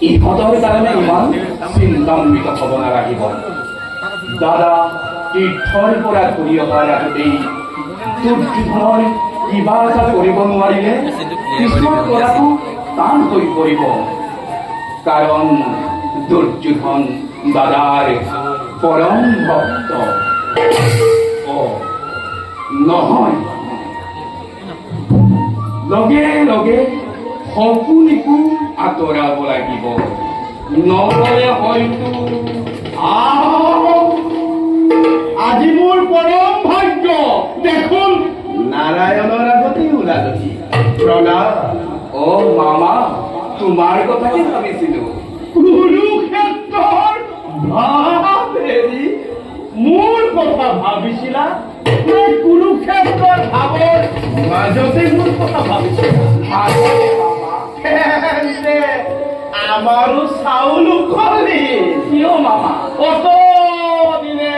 ইহঁতৰ কাৰণে ইমান চিন্তান্বিত হ'ব নালাগিব। দাদা তীৰ্থৰ পৰা ঘূৰি অহাৰ আগতেই দুৰ্যোধনৰ কিবা এটা কৰিব নোৱাৰিলে পিছত কৰাটো টান হৈ পৰিব। কাৰণ দুৰ্যোধন দাদাৰ পৰম ভক্ত। নহয়, লগে লগে সকলোকো আঁতৰাব লাগিব, নহ'লে হয়তো আজি মোৰ পৰম ভাগ্য দেখোন নাৰায়ণৰ আগতেই ওলালহি। প্ৰণাম। মামা, তোমাৰ কথাকে ভাবিছিলো। কুৰুক্ষেত্ৰৰ ভাৱ এৰি মোৰ কথা ভাবিছিলা? কুৰুক্ষেত্ৰৰ ভাৱৰ মাজতে মোৰ কথা ভাবিছিলা? আমাৰো চাউল উখলি। কিয় মামা? কত দিনে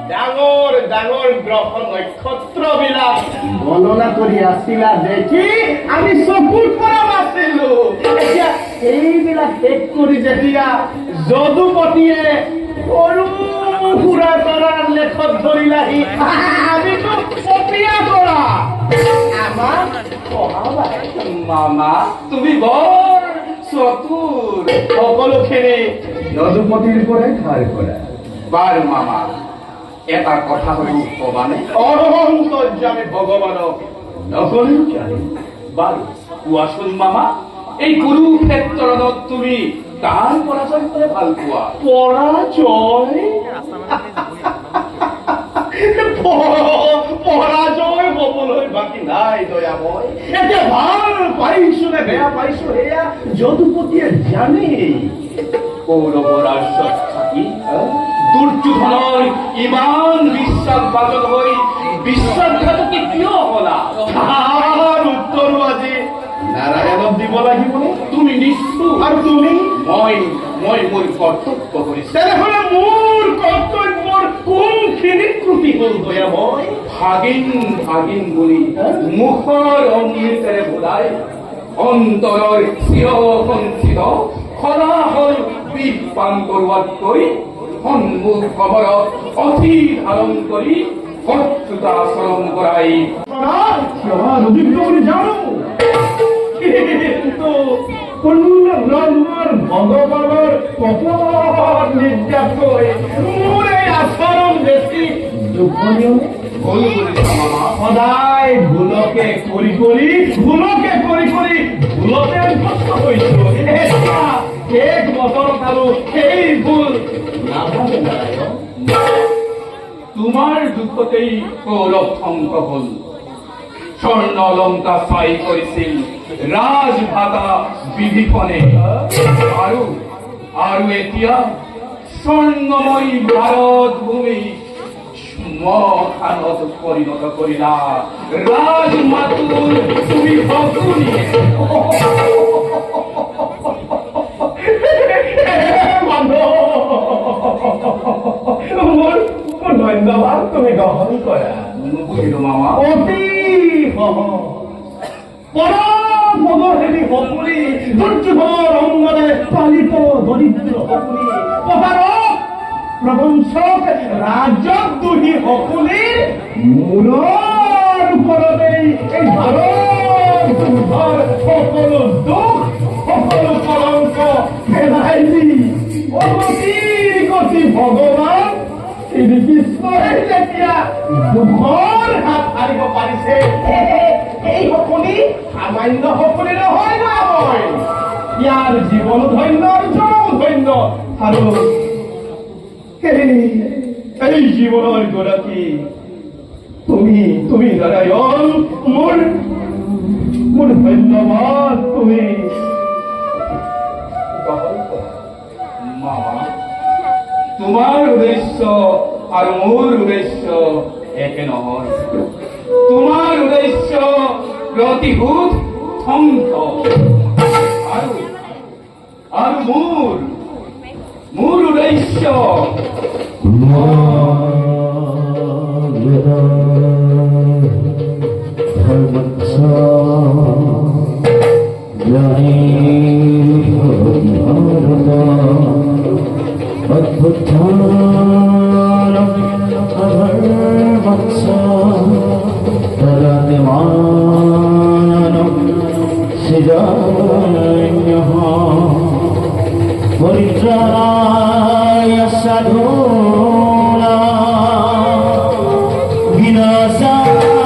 ডাঙৰ ডাঙৰ গ্ৰহ নক্ষত্ৰবিলাক গণনা কৰি আছিলা দেখি আমি চকুৰ পৰা নাছিলো। এতিয়া এইবিলাক শেষ কৰি যেতিয়া যদুপতিয়ে সৰু সুৰা কৰাৰ লেখত ধৰিলাহি, আমিতো কপিয়া কৰা আমাক পঢ়াবাই। মামা, তুমি বৰ চতুৰ। সকলোখিনি যদুপতিৰ পৰাই ধাৰ কৰা। বাৰু মামা, এটা কথা হলো কবানে? অন্তৰ্যামী ভগৱানক নকৰি জানি। বাৰু কোৱাচোন মামা, এই কুৰুক্ষেত্ৰত তুমি কাৰ পৰাজয় কৰে ভাল পোৱা? পৰাজয় হবলৈ বাকী নাই দয়াময়। এতিয়া ভাল পাইছো নে বেয়া পাইছো সেয়া যদুপতিয়ে জানে। কৌৰৱৰ ৰাজ্যত থাকি দুৰ্যোধনৰ ইমান বিশ্বাসভাজন হৈ বিশ্বাসঘাতকী কিয় হলা? তাৰ উত্তৰো আজি নাৰায়ণক দিব লাগিবনে? তুমি নিষ্ঠুৰ। আৰু তুমি? মই মোৰ কৰ্তব্য কৰিছো। তেনেহলে মোৰ কৰ্তব্যৰ কোনখিনি ত্ৰুটি হল দয়াময়? ভাগিন ভাগিন বুলি মুখৰ অমৃতেৰে বোলাই অন্তৰৰ চিৰসঞ্চিত হলাহল বিষ পান কৰোৱাতকৈ সন্মুখ সময়ত অতি ধাৰণ কৰি শত্ৰুতা আচৰণ কৰাই অভিজ্ঞ বুলি জানো, কিন্তু পূৰ্ণ ব্ৰহ্মৰ ভগৱানৰ কপট নিৰ্যাতকৈ মোৰ এই আচৰণ বেছি দুখনীয়। সদায় ভুলকে কৰি ভুলতে হৈছো। এক বছৰত আৰু সেই ভুল নাভাবে নাৰায়ণ। তোমাৰ দুখতেই কৌৰৱ ধ্বংস হল। স্বৰ্ণ অলংকাৰ চাই কৰিছিল ৰাজভাতা বিভীষণে, আৰু এতিয়া স্বৰ্ণময়ী ভাৰত ভূমি শ্মশানত পৰিণত কৰিলা ৰাজমাতুৰ তুমি ভগ্নীয়ে। ধন্যবাদ, তুমি গ্ৰহণ কৰা। বুজিলো মামা। অতি পৰমভগহেৰি সকলি দুৰ্যোধনৰ অংগৰে পালিত দৰিদ্ৰ সকলি প্ৰভাৰক প্ৰবঞ্চক ৰাজক দুহি সকলি মূৰৰ ওপৰতেই এই ভাৰত সকলো দুখ সকলো কলংক পেলাই দি অগতি ভগৱান শ্ৰীকৃষ্ণই যেতিয়া দুখৰ হাত সাৰিব পাৰিছে, এই সকলি সামান্য সকলি নহয় নহয়। ইয়াৰ জীৱন ধন্য জনম ধন্য। আৰু এই জীৱনৰ গৰাকী তুমি নাৰায়ণ। মোৰ ধন্যবাদ। তুমি মামা, তোমাৰ উদ্দেশ্য আৰু মোৰ উদ্দেশ্য একে নহয়। তোমাৰ উদ্দেশ্য প্ৰতিশোধ ধ্বংস, আৰু মোৰ উদ্দেশ্য ধৰ্ম ভাৰত অদ্ভুতান অধৰ্মৎস তদাত্মান সৃজন্যঃ পৰিত্ৰাণায় সাধূনাং বিনাশায়